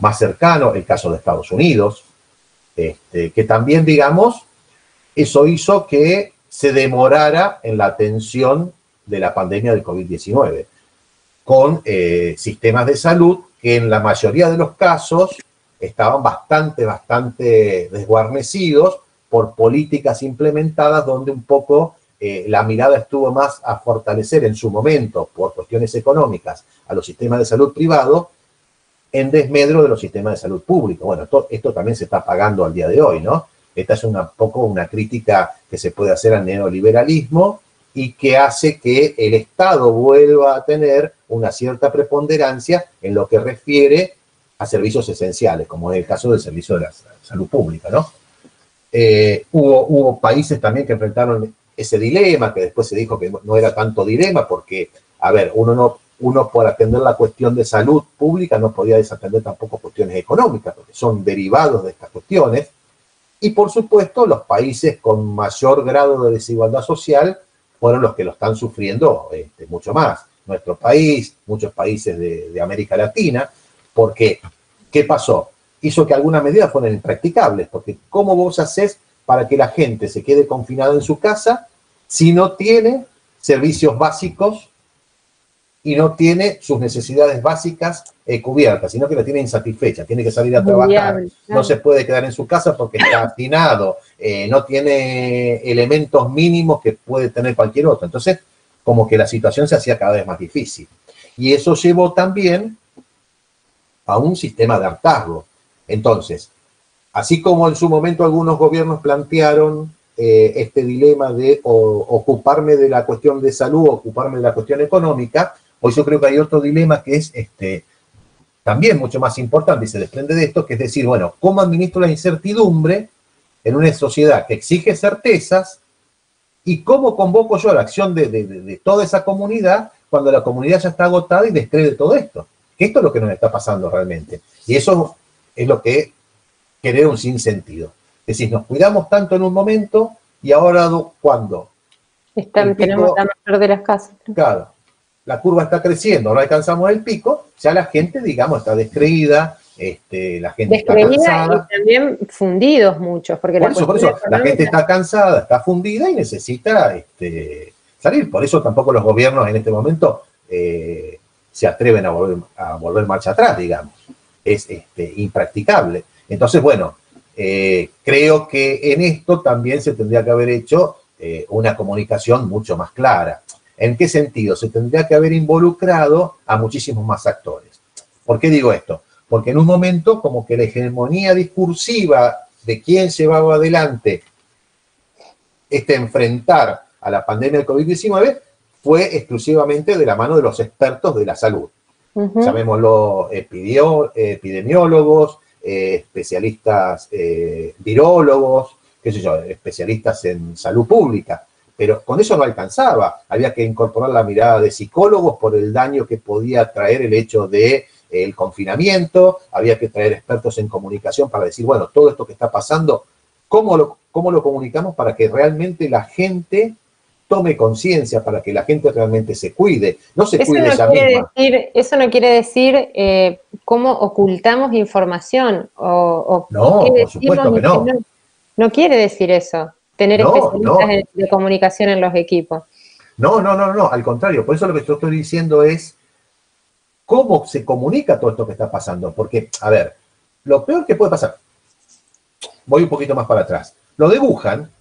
más cercano, el caso de Estados Unidos, que también, digamos, eso hizo que se demorara en la atención de la pandemia del COVID-19, con sistemas de salud que en la mayoría de los casos estaban bastante desguarnecidos por políticas implementadas donde un poco la mirada estuvo más a fortalecer en su momento, por cuestiones económicas, a los sistemas de salud privados, en desmedro de los sistemas de salud públicos. Bueno, esto también se está pagando al día de hoy, ¿no? Esta es un poco una crítica que se puede hacer al neoliberalismo y que hace que el Estado vuelva a tener una cierta preponderancia en lo que refiere a servicios esenciales, como es el caso del servicio de la salud pública, ¿no? Hubo países también que enfrentaron ese dilema, que después se dijo que no era tanto dilema, porque, a ver, uno por atender la cuestión de salud pública no podía desatender tampoco cuestiones económicas, porque son derivados de estas cuestiones. Y, por supuesto, los países con mayor grado de desigualdad social fueron los que lo están sufriendo mucho más. Nuestro país, muchos países de América Latina, porque, ¿qué pasó? Hizo que algunas medidas fueran impracticables, porque ¿cómo vos hacés para que la gente se quede confinada en su casa si no tiene servicios básicos y no tiene sus necesidades básicas cubiertas, sino que la tiene insatisfecha, tiene que salir a trabajar, no se puede quedar en su casa porque está hacinado, no tiene elementos mínimos que puede tener cualquier otro? Entonces, como que la situación se hacía cada vez más difícil. Y eso llevó también a un sistema de hartazgo. Entonces, así como en su momento algunos gobiernos plantearon este dilema de ocuparme de la cuestión de salud, ocuparme de la cuestión económica, hoy yo creo que hay otro dilema que es también mucho más importante y se desprende de esto, que es decir, bueno, ¿cómo administro la incertidumbre en una sociedad que exige certezas y cómo convoco yo a la acción de toda esa comunidad cuando la comunidad ya está agotada y descree de todo esto? Que esto es lo que nos está pasando realmente. Y eso es lo que genera un sinsentido. Es decir, nos cuidamos tanto en un momento y ahora, ¿cuándo? Tenemos la mayor de las casas. Claro, la curva está creciendo, ahora alcanzamos el pico, ya la gente, digamos, está descreída, la gente está cansada. Y también fundidos muchos. Porque por eso, la gente está cansada, está fundida y necesita salir. Por eso tampoco los gobiernos en este momento se atreven a volver marcha atrás, digamos. Es impracticable. Entonces, bueno, creo que en esto también se tendría que haber hecho una comunicación mucho más clara. ¿En qué sentido? Se tendría que haber involucrado a muchísimos más actores. ¿Por qué digo esto? Porque en un momento como que la hegemonía discursiva de quién llevaba adelante enfrentar a la pandemia del COVID-19 fue exclusivamente de la mano de los expertos de la salud. Llamémoslo epidemiólogos, especialistas virólogos, qué sé yo, especialistas en salud pública. Pero con eso no alcanzaba. Había que incorporar la mirada de psicólogos por el daño que podía traer el hecho de el confinamiento, había que traer expertos en comunicación para decir, bueno, todo esto que está pasando, ¿cómo lo comunicamos para que realmente la gente tome conciencia, para que la gente realmente se cuide, no se cuide ella misma? Eso no quiere decir cómo ocultamos información no, por supuesto que no. No quiere decir eso, tener especialistas de comunicación en los equipos. No, al contrario, por eso lo que yo estoy diciendo es cómo se comunica todo esto que está pasando, porque, a ver, lo peor que puede pasar, voy un poquito más para atrás, lo de Wuhan,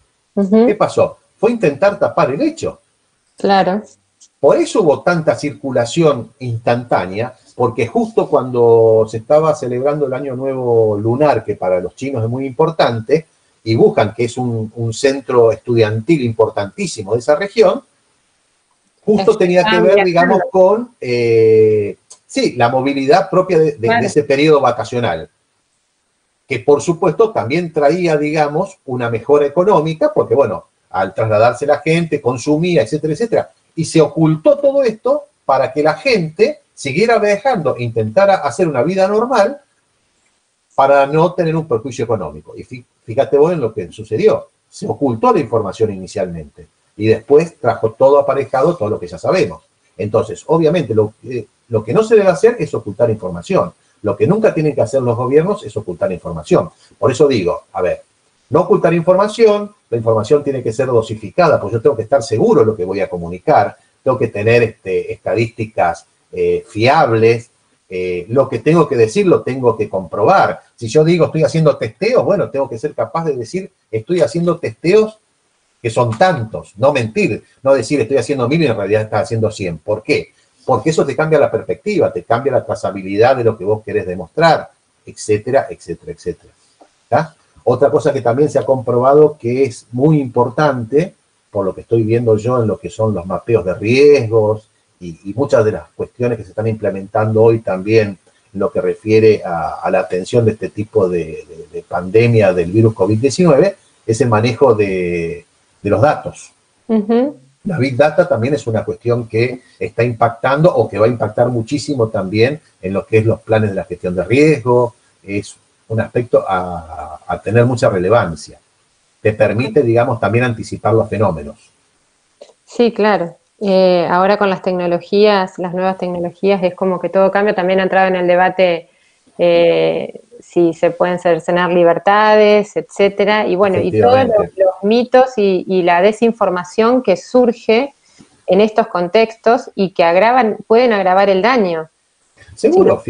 ¿qué pasó? Fue intentar tapar el hecho. Claro. Por eso hubo tanta circulación instantánea, porque justo cuando se estaba celebrando el Año Nuevo Lunar, que para los chinos es muy importante, y Wuhan, que es un centro estudiantil importantísimo de esa región, justo tenía que ver, digamos, con la movilidad propia de ese periodo vacacional, que por supuesto también traía, digamos, una mejora económica, porque bueno, al trasladarse la gente, consumía, etcétera, etcétera, y se ocultó todo esto para que la gente siguiera viajando, intentara hacer una vida normal para no tener un perjuicio económico. Y fíjate vos en lo que sucedió, se ocultó la información inicialmente, y después trajo todo aparejado, todo lo que ya sabemos. Entonces, obviamente, lo que no se debe hacer es ocultar información. Lo que nunca tienen que hacer los gobiernos es ocultar información. Por eso digo, a ver, no ocultar información, la información tiene que ser dosificada, pues yo tengo que estar seguro de lo que voy a comunicar, tengo que tener estadísticas fiables, lo que tengo que decir lo tengo que comprobar. Si yo digo estoy haciendo testeos, bueno, tengo que ser capaz de decir estoy haciendo testeos que son tantos, no mentir, no decir estoy haciendo 1000 y en realidad estás haciendo 100. ¿Por qué? Porque eso te cambia la perspectiva, te cambia la trazabilidad de lo que vos querés demostrar, etcétera, etcétera, etcétera. ¿Está? Otra cosa que también se ha comprobado que es muy importante, por lo que estoy viendo yo en lo que son los mapeos de riesgos y muchas de las cuestiones que se están implementando hoy también en lo que refiere a la atención de este tipo de pandemia del virus COVID-19, es el manejo de los datos. La Big Data también es una cuestión que está impactando o que va a impactar muchísimo también en lo que es los planes de la gestión de riesgo. Es un aspecto a tener mucha relevancia. Te permite, digamos, también anticipar los fenómenos. Sí, claro. Ahora con las tecnologías, las nuevas tecnologías, es como que todo cambia. También ha entrado en el debate si se pueden cercenar libertades, etcétera. Y bueno, y todos los mitos y la desinformación que surge en estos contextos y que pueden agravar el daño. Seguro.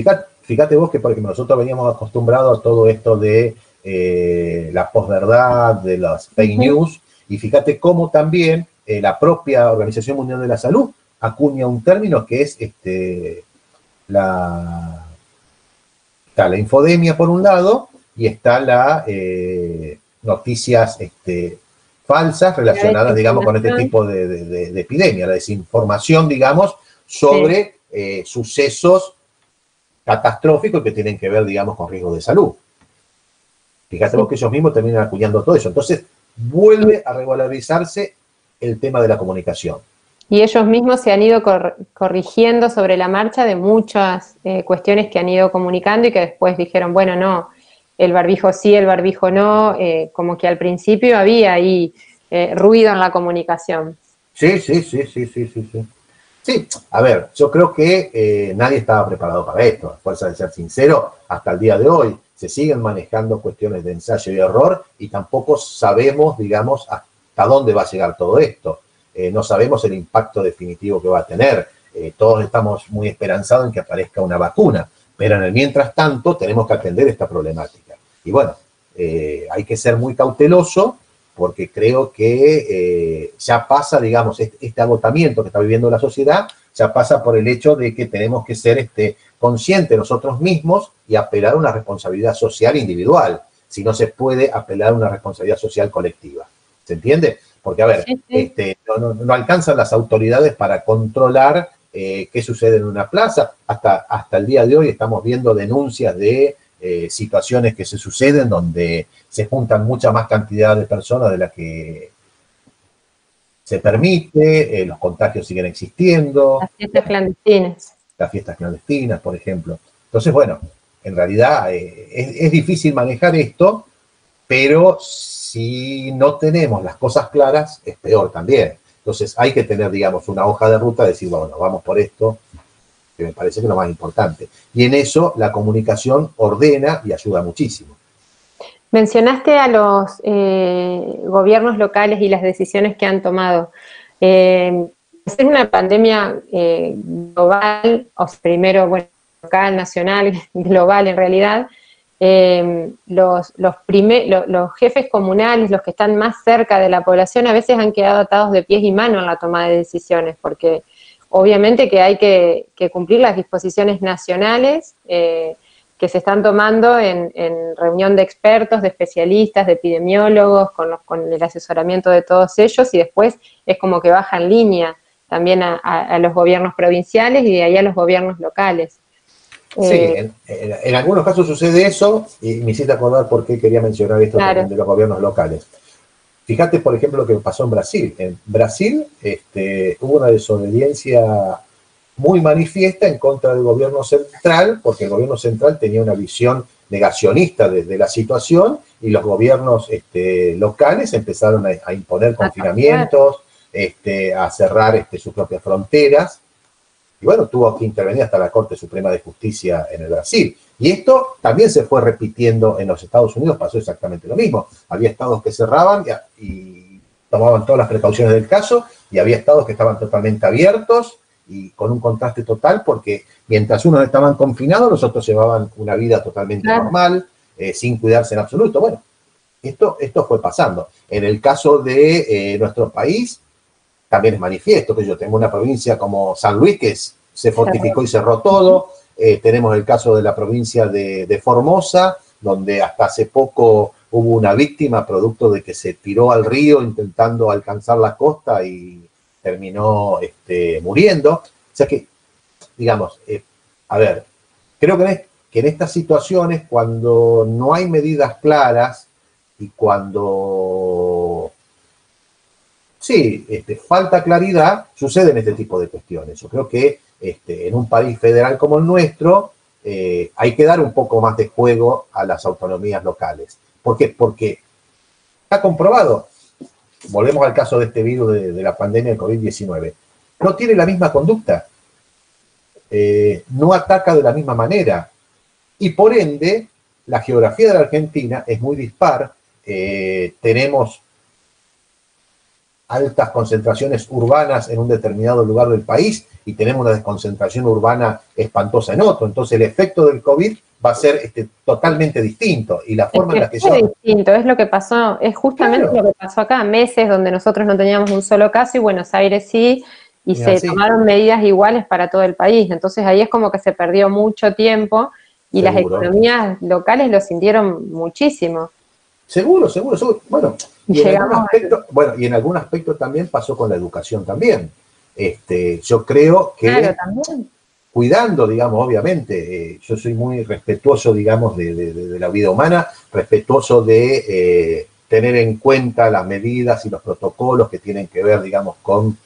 Fíjate vos que, por ejemplo, nosotros veníamos acostumbrados a todo esto de la posverdad, de las fake news, y fíjate cómo también la propia Organización Mundial de la Salud acuña un término que es la infodemia por un lado, y está la noticias falsas relacionadas, digamos, con este tipo de epidemia, la desinformación, digamos, sobre sucesos catastróficos que tienen que ver, digamos, con riesgos de salud. Fíjate vos que ellos mismos terminan acuñando todo eso. Entonces, vuelve a regularizarse el tema de la comunicación. Y ellos mismos se han ido corrigiendo sobre la marcha de muchas cuestiones que han ido comunicando y que después dijeron, bueno, no, el barbijo sí, el barbijo no, como que al principio había ahí ruido en la comunicación. Sí. Sí, a ver, yo creo que nadie estaba preparado para esto, a fuerza de ser sincero, hasta el día de hoy se siguen manejando cuestiones de ensayo y error y tampoco sabemos, digamos, hasta dónde va a llegar todo esto. No sabemos el impacto definitivo que va a tener. Todos estamos muy esperanzados en que aparezca una vacuna, pero en el mientras tanto tenemos que atender esta problemática. Y bueno, hay que ser muy cauteloso porque creo que ya pasa, digamos, este agotamiento que está viviendo la sociedad, ya pasa por el hecho de que tenemos que ser conscientes nosotros mismos y apelar a una responsabilidad social individual, si no se puede apelar a una responsabilidad social colectiva. ¿Se entiende? Porque, a ver, no alcanzan las autoridades para controlar qué sucede en una plaza. Hasta el día de hoy estamos viendo denuncias de situaciones que se suceden donde se juntan mucha más cantidad de personas de la que se permite, los contagios siguen existiendo. Las fiestas clandestinas. Las fiestas clandestinas, por ejemplo. Entonces, bueno, en realidad es difícil manejar esto, pero si no tenemos las cosas claras, es peor también. Entonces hay que tener, digamos, una hoja de ruta, decir, bueno, vamos por esto, que me parece que es lo más importante. Y en eso la comunicación ordena y ayuda muchísimo. Mencionaste a los gobiernos locales y las decisiones que han tomado. Es una pandemia global, o primero, bueno, local, nacional, global en realidad. Los jefes comunales, los que están más cerca de la población, a veces han quedado atados de pies y manos en la toma de decisiones, porque obviamente que hay que cumplir las disposiciones nacionales que se están tomando en reunión de expertos, de especialistas, de epidemiólogos, con el asesoramiento de todos ellos, y después es como que baja en línea también a los gobiernos provinciales y de ahí a los gobiernos locales. Sí, en algunos casos sucede eso, y me hiciste acordar por qué quería mencionar esto también de los gobiernos locales. Fíjate, por ejemplo, lo que pasó en Brasil. En Brasil hubo una desobediencia muy manifiesta en contra del gobierno central, porque el gobierno central tenía una visión negacionista de la situación, y los gobiernos locales empezaron a imponer confinamientos, a cerrar sus propias fronteras. Y bueno, tuvo que intervenir hasta la Corte Suprema de Justicia en el Brasil. Y esto también se fue repitiendo en los Estados Unidos, pasó exactamente lo mismo. Había estados que cerraban y tomaban todas las precauciones del caso, y había estados que estaban totalmente abiertos y con un contraste total, porque mientras unos estaban confinados, los otros llevaban una vida totalmente normal, sin cuidarse en absoluto. Bueno, esto fue pasando. En el caso de nuestro país, también es manifiesto, que yo tengo una provincia como San Luis que se fortificó y cerró todo. Tenemos el caso de la provincia de Formosa, donde hasta hace poco hubo una víctima producto de que se tiró al río intentando alcanzar la costa y terminó muriendo. O sea que, digamos, a ver, creo que en estas situaciones, cuando no hay medidas claras y cuando falta claridad, suceden este tipo de cuestiones. Yo creo que en un país federal como el nuestro hay que dar un poco más de juego a las autonomías locales. ¿Por qué? Porque está comprobado, volvemos al caso de este virus de la pandemia del COVID-19, no tiene la misma conducta, no ataca de la misma manera, y por ende la geografía de la Argentina es muy dispar. Tenemos altas concentraciones urbanas en un determinado lugar del país y tenemos una desconcentración urbana espantosa en otro. Entonces el efecto del COVID va a ser totalmente distinto, y la forma en la que es distinto, es lo que pasó, es justamente lo que pasó acá, meses donde nosotros no teníamos un solo caso y Buenos Aires sí, y se tomaron medidas iguales para todo el país. Entonces ahí es como que se perdió mucho tiempo y las economías locales lo sintieron muchísimo. Seguro. Bueno, y en algún aspecto también pasó con la educación también. Yo creo que cuidando, digamos, obviamente, yo soy muy respetuoso, digamos, de la vida humana, respetuoso de tener en cuenta las medidas y los protocolos que tienen que ver, digamos, con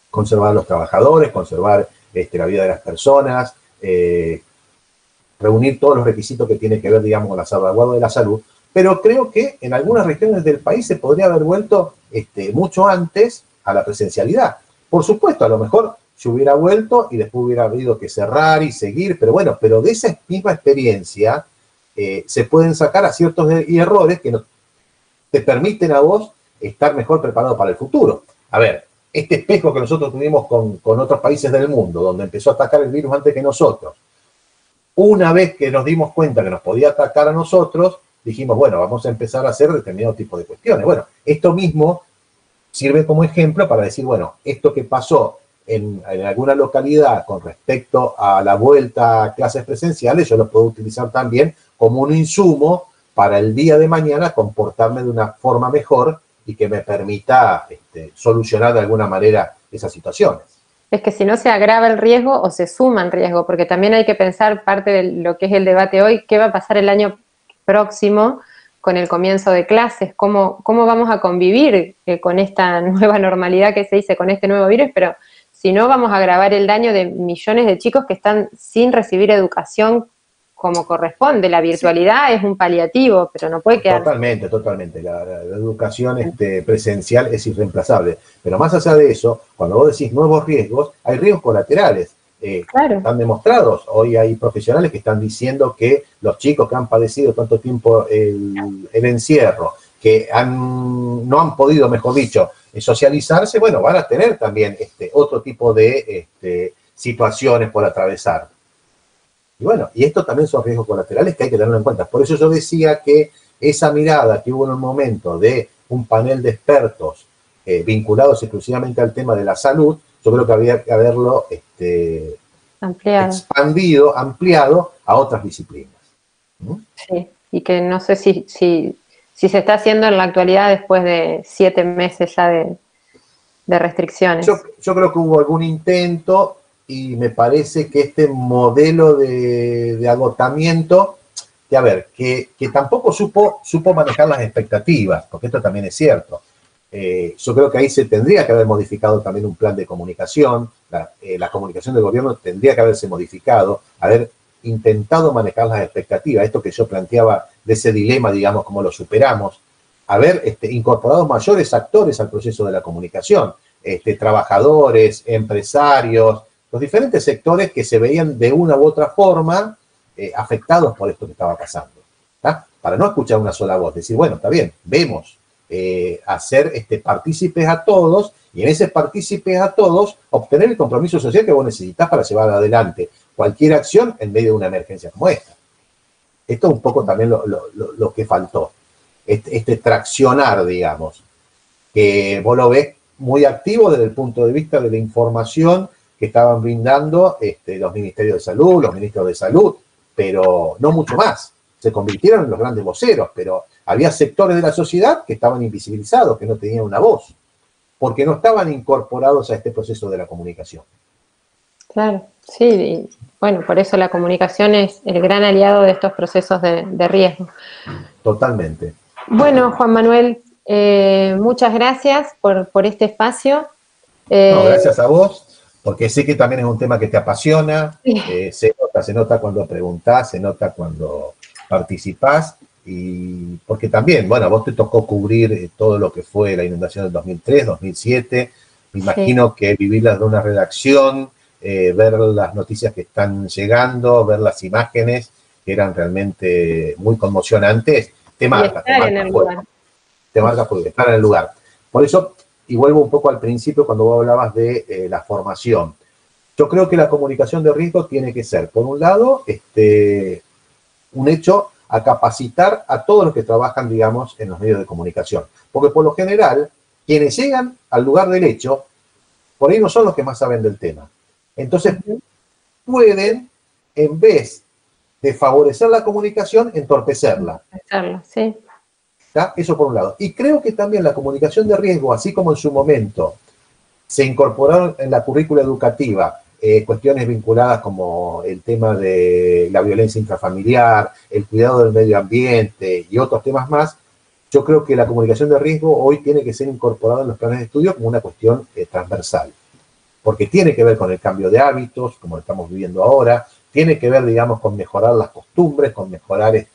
conservar a los trabajadores, conservar la vida de las personas, reunir todos los requisitos que tienen que ver, digamos, con la salvaguarda de la salud. Pero creo que en algunas regiones del país se podría haber vuelto mucho antes a la presencialidad. Por supuesto, a lo mejor se hubiera vuelto y después hubiera habido que cerrar y seguir, pero bueno, pero de esa misma experiencia se pueden sacar aciertos y errores que te permiten a vos estar mejor preparado para el futuro. A ver, este espejo que nosotros tuvimos con otros países del mundo, donde empezó a atacar el virus antes que nosotros, una vez que nos dimos cuenta que nos podía atacar a nosotros, dijimos, bueno, vamos a empezar a hacer determinado tipo de cuestiones. Bueno, esto mismo sirve como ejemplo para decir, bueno, esto que pasó en alguna localidad con respecto a la vuelta a clases presenciales, yo lo puedo utilizar también como un insumo para el día de mañana comportarme de una forma mejor y que me permita solucionar de alguna manera esas situaciones. Es que si no se agrava el riesgo o se suma el riesgo, porque también hay que pensar parte de lo que es el debate hoy, qué va a pasar el año próximo con el comienzo de clases, cómo vamos a convivir con esta nueva normalidad que se dice, con este nuevo virus, pero si no vamos a agravar el daño de millones de chicos que están sin recibir educación como corresponde. La virtualidad es un paliativo, pero no puede quedar... Totalmente. La educación presencial es irreemplazable. Pero más allá de eso, cuando vos decís nuevos riesgos, hay riesgos colaterales. Claro. Están demostrados. Hoy hay profesionales que están diciendo que los chicos que han padecido tanto tiempo el encierro, que no han podido, mejor dicho, socializarse, bueno, van a tener también otro tipo de situaciones por atravesar. Y bueno, y esto también son riesgos colaterales que hay que tenerlo en cuenta. Por eso yo decía que esa mirada que hubo en un momento de un panel de expertos vinculados exclusivamente al tema de la salud, yo creo que había que haberlo expandido, ampliado a otras disciplinas. Sí, y que no sé si se está haciendo en la actualidad después de 7 meses ya de restricciones. Yo creo que hubo algún intento y me parece que este modelo de agotamiento, que tampoco supo manejar las expectativas, porque esto también es cierto. Yo creo que ahí se tendría que haber modificado también un plan de comunicación, la comunicación del gobierno tendría que haberse modificado, haber intentado manejar las expectativas, esto que yo planteaba de ese dilema, digamos, cómo lo superamos, haber incorporado mayores actores al proceso de la comunicación, trabajadores, empresarios, los diferentes sectores que se veían de una u otra forma afectados por esto que estaba pasando, ¿tá? Para no escuchar una sola voz, decir, bueno, está bien, vemos, hacer partícipes a todos, y en ese partícipes a todos, obtener el compromiso social que vos necesitas para llevar adelante cualquier acción en medio de una emergencia como esta. Esto es un poco también lo que faltó, traccionar, digamos, que vos lo ves muy activo desde el punto de vista de la información que estaban brindando los ministerios de salud, los ministros de salud, pero no mucho más. Se convirtieron en los grandes voceros, pero había sectores de la sociedad que estaban invisibilizados, que no tenían una voz, porque no estaban incorporados a este proceso de la comunicación. Claro, sí, y bueno, por eso la comunicación es el gran aliado de estos procesos de riesgo. Totalmente. Bueno, Juan Manuel, muchas gracias por este espacio. No, gracias a vos, porque sé que también es un tema que te apasiona, se nota cuando preguntás, se nota cuando participás, y porque también, bueno, a vos te tocó cubrir todo lo que fue la inundación del 2003, 2007, me imagino que vivirlas de una redacción, ver las noticias que están llegando, ver las imágenes que eran realmente muy conmocionantes, te marca fuego, estar en el lugar. Por eso, y vuelvo un poco al principio cuando vos hablabas de la formación. Yo creo que la comunicación de riesgo tiene que ser, por un lado, un hecho a capacitar a todos los que trabajan, digamos, en los medios de comunicación. Porque por lo general, quienes llegan al lugar del hecho, por ahí no son los que más saben del tema. Entonces, pueden, en vez de favorecer la comunicación, entorpecerla. Sí. ¿Tá? Eso por un lado. Y creo que también la comunicación de riesgo, así como en su momento se incorporaron en la currícula educativa cuestiones vinculadas como el tema de la violencia intrafamiliar, el cuidado del medio ambiente y otros temas más, yo creo que la comunicación de riesgo hoy tiene que ser incorporada en los planes de estudio como una cuestión transversal, porque tiene que ver con el cambio de hábitos, como lo estamos viviendo ahora, tiene que ver, digamos, con mejorar las costumbres, con mejorar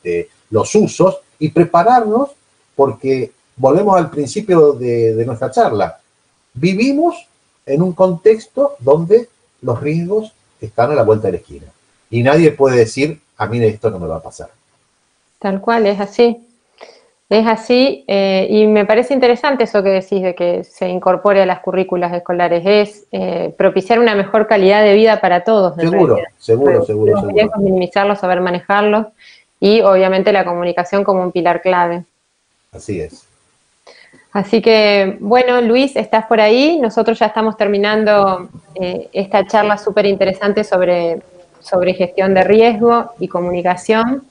los usos y prepararnos, porque volvemos al principio de nuestra charla, vivimos en un contexto donde los riesgos están a la vuelta de la esquina. Y nadie puede decir, a mí esto no me va a pasar. Tal cual, es así. Es así, y me parece interesante eso que decís de que se incorpore a las currículas escolares. Es propiciar una mejor calidad de vida para todos. Seguro. Minimizarlos, saber manejarlos. y obviamente la comunicación como un pilar clave. Así es. Así que, bueno, Luis, ¿estás por ahí? Nosotros ya estamos terminando esta charla súper interesante sobre gestión de riesgo y comunicación.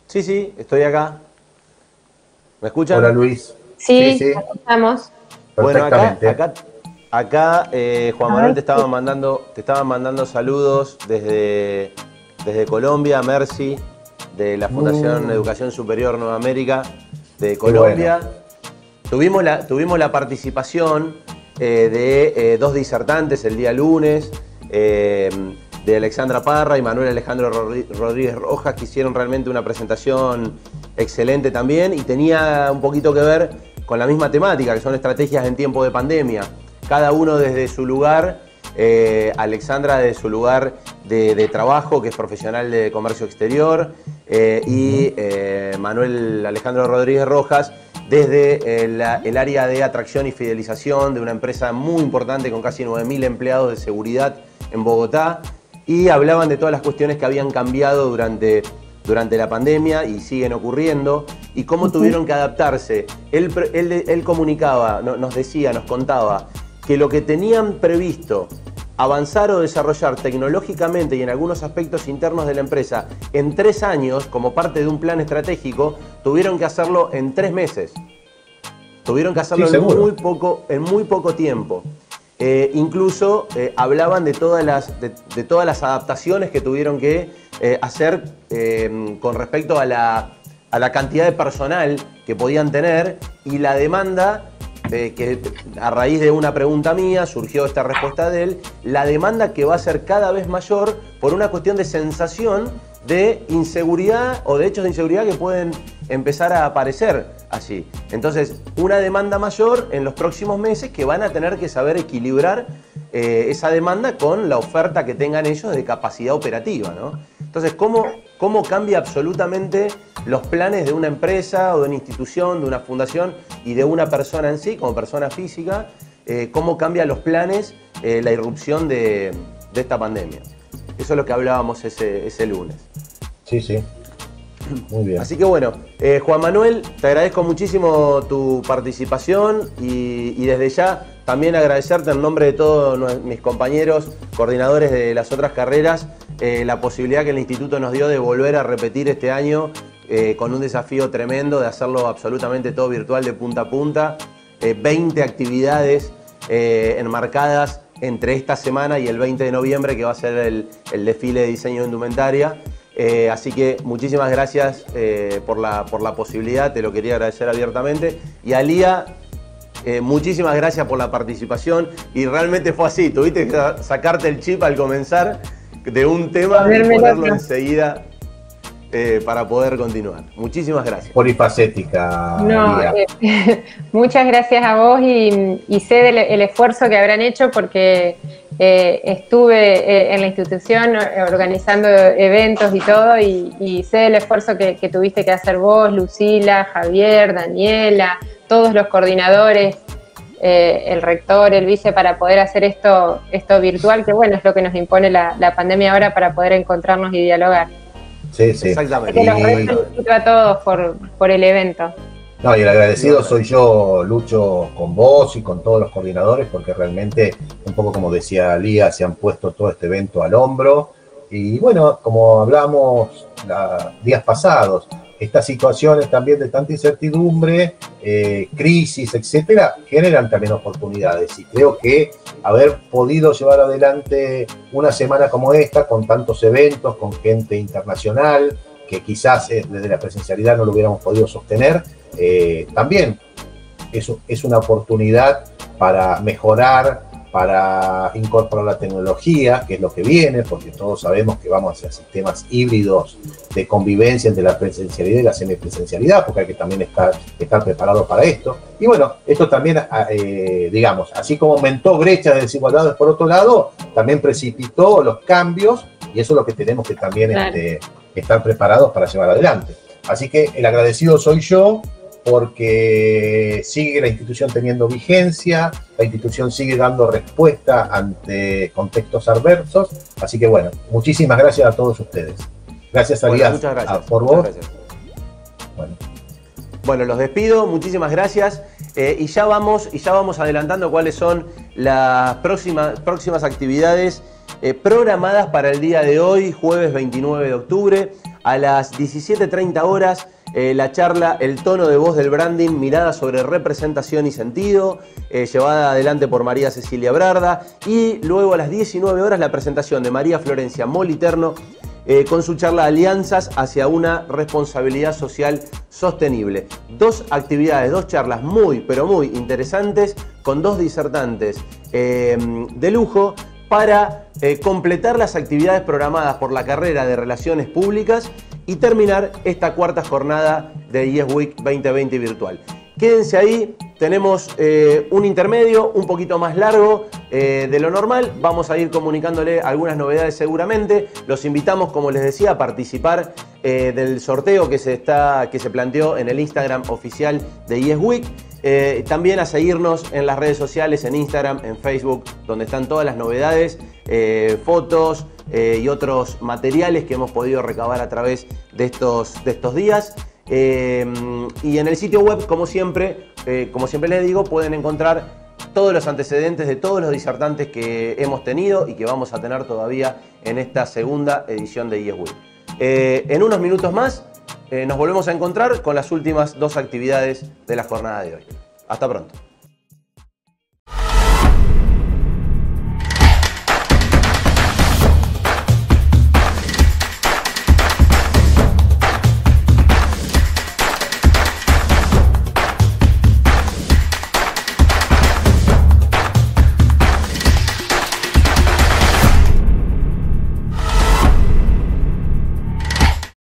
Sí, estoy acá. ¿Me escuchan? Hola, Luis. Sí, escuchamos. Bueno, Perfectamente. acá Juan Manuel te estaba mandando saludos desde Colombia, Mercy, de la Fundación Educación Superior Nueva América de Colombia. Bueno. Tuvimos la participación de dos disertantes el día lunes, de Alexandra Parra y Manuel Alejandro Rodríguez Rojas, que hicieron realmente una presentación excelente también y tenía un poquito que ver con la misma temática, que son estrategias en tiempo de pandemia. Cada uno desde su lugar, Alexandra desde su lugar de trabajo, que es profesional de comercio exterior, y Manuel Alejandro Rodríguez Rojas desde el área de atracción y fidelización de una empresa muy importante con casi 9.000 empleados de seguridad en Bogotá, y hablaban de todas las cuestiones que habían cambiado durante la pandemia y siguen ocurriendo, y cómo tuvieron que adaptarse. Él comunicaba, nos contaba que lo que tenían previsto avanzar o desarrollar tecnológicamente y en algunos aspectos internos de la empresa en 3 años, como parte de un plan estratégico, tuvieron que hacerlo en 3 meses. Tuvieron que hacerlo en muy poco tiempo. Incluso hablaban de todas las adaptaciones que tuvieron que hacer con respecto a la cantidad de personal que podían tener y la demanda, que a raíz de una pregunta mía surgió esta respuesta de él, la demanda que va a ser cada vez mayor por una cuestión de sensación de inseguridad o de hechos de inseguridad que pueden empezar a aparecer así. Entonces, una demanda mayor en los próximos meses que van a tener que saber equilibrar esa demanda con la oferta que tengan ellos de capacidad operativa, ¿no? Entonces, ¿cómo cambia absolutamente los planes de una empresa o de una institución, de una fundación y de una persona en sí, como persona física? ¿Cómo cambia los planes la irrupción de esta pandemia? Eso es lo que hablábamos ese lunes. Sí. Muy bien. Así que bueno, Juan Manuel, te agradezco muchísimo tu participación y desde ya también agradecerte en nombre de todos mis compañeros, coordinadores de las otras carreras, la posibilidad que el Instituto nos dio de volver a repetir este año con un desafío tremendo de hacerlo absolutamente todo virtual de punta a punta. 20 actividades enmarcadas entre esta semana y el 20 de noviembre, que va a ser el desfile de diseño de indumentaria. Así que muchísimas gracias por la posibilidad, te lo quería agradecer abiertamente. Y a Lía, muchísimas gracias por la participación. Y realmente fue así, tuviste que sacarte el chip al comenzar de un tema y ponerlo enseguida para poder continuar. Muchísimas gracias. Polifacética. Muchas gracias a vos y sé del esfuerzo que habrán hecho porque estuve en la institución organizando eventos y todo y sé del esfuerzo que tuviste que hacer vos, Lucila, Javier, Daniela, todos los coordinadores, el rector, el vice, para poder hacer esto virtual, que bueno, es lo que nos impone la pandemia ahora para poder encontrarnos y dialogar. Sí. Exactamente. Los felicito a todos por el evento. No, y el agradecido soy yo, Lucho, con vos y con todos los coordinadores, porque realmente, un poco como decía Lía, se han puesto todo este evento al hombro. Y bueno, como hablamos días pasados, estas situaciones también de tanta incertidumbre, crisis, etcétera, generan también oportunidades. Y creo que haber podido llevar adelante una semana como esta, con tantos eventos, con gente internacional, que quizás desde la presencialidad no lo hubiéramos podido sostener, también es una oportunidad para mejorar, para incorporar la tecnología, que es lo que viene, porque todos sabemos que vamos hacia sistemas híbridos de convivencia entre la presencialidad y la semipresencialidad, porque hay que también estar preparado para esto. Y bueno, esto también, digamos, así como aumentó brechas de desigualdades por otro lado, también precipitó los cambios, y eso es lo que tenemos que también estar preparados para llevar adelante. Así que el agradecido soy yo, porque sigue la institución teniendo vigencia, la institución sigue dando respuesta ante contextos adversos, así que bueno, muchísimas gracias a todos ustedes. Gracias, Bueno, Arias. muchas gracias. Por vos. Muchas gracias. Bueno, los despido, muchísimas gracias. Y ya vamos adelantando cuáles son las próximas actividades programadas para el día de hoy, jueves 29 de octubre, a las 17:30 horas. La charla El tono de voz del branding, mirada sobre representación y sentido, llevada adelante por María Cecilia Brarda, y luego a las 19 horas la presentación de María Florencia Moliterno con su charla Alianzas hacia una responsabilidad social sostenible. Dos actividades, dos charlas muy, pero muy interesantes, con dos disertantes de lujo, para completar las actividades programadas por la carrera de Relaciones Públicas y terminar esta cuarta jornada de Yes Week 2020 virtual. Quédense ahí, tenemos un intermedio un poquito más largo de lo normal. Vamos a ir comunicándole algunas novedades seguramente. Los invitamos, como les decía, a participar del sorteo que se planteó en el Instagram oficial de Yes Week. También a seguirnos en las redes sociales, en Instagram, en Facebook, donde están todas las novedades, fotos y otros materiales que hemos podido recabar a través de estos días. Y en el sitio web, como siempre les digo, pueden encontrar todos los antecedentes de todos los disertantes que hemos tenido y que vamos a tener todavía en esta segunda edición de Yes Week. En unos minutos más nos volvemos a encontrar con las últimas dos actividades de la jornada de hoy. Hasta pronto.